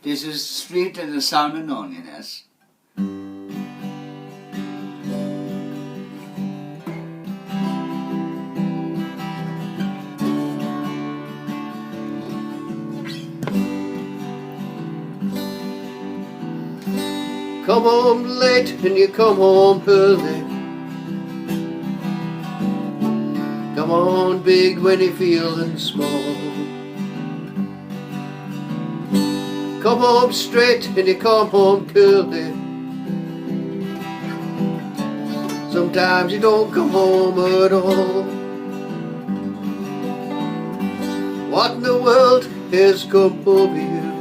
This is Street and the Sound of Loneliness. Come home late and you come home early. Come on big when you're feeling small. Come home straight and you come home curly. Sometimes you don't come home at all. What in the world has come over you?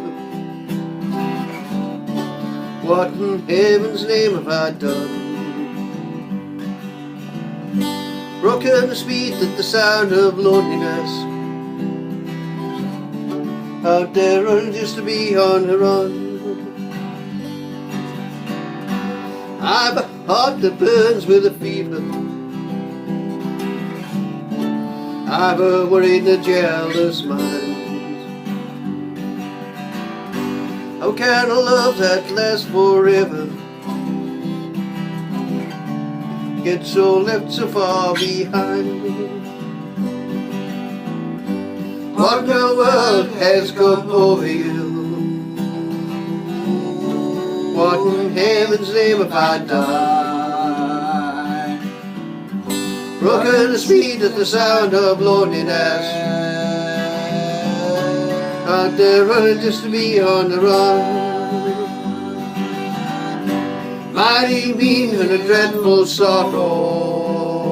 What in heaven's name have I done? Broken speed at the sound of loneliness. Out there running just to be on the run. I've a heart that burns with a fever. I've a worried and a jealous mind. How can a love that lasts forever get so left so far behind? What in the world has come over you? What in heaven's name have I done? Broken the speed at the sound of loneliness. Out there running just to be on the run. Mighty mean and a dreadful sorrow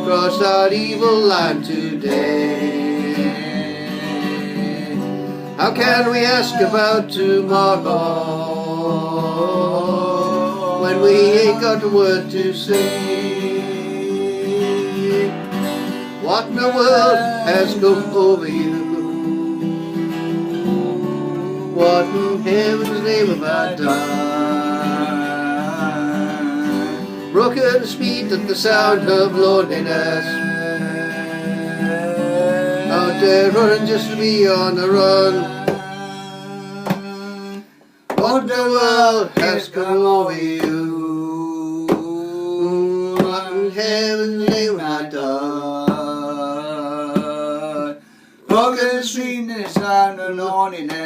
crossed that evil line today. How can we ask about tomorrow when we ain't got a word to say? What in the world has come over you? What in heaven's name have I done? Broken speed at the sound of loneliness. Out there running just to be on the run. What in the world has come over you? What in heaven's name have I done? Broken street and the sound of loneliness.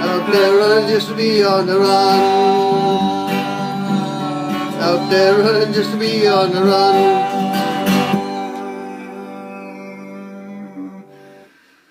Out there running just to be on the run. Out there running just to be on the run.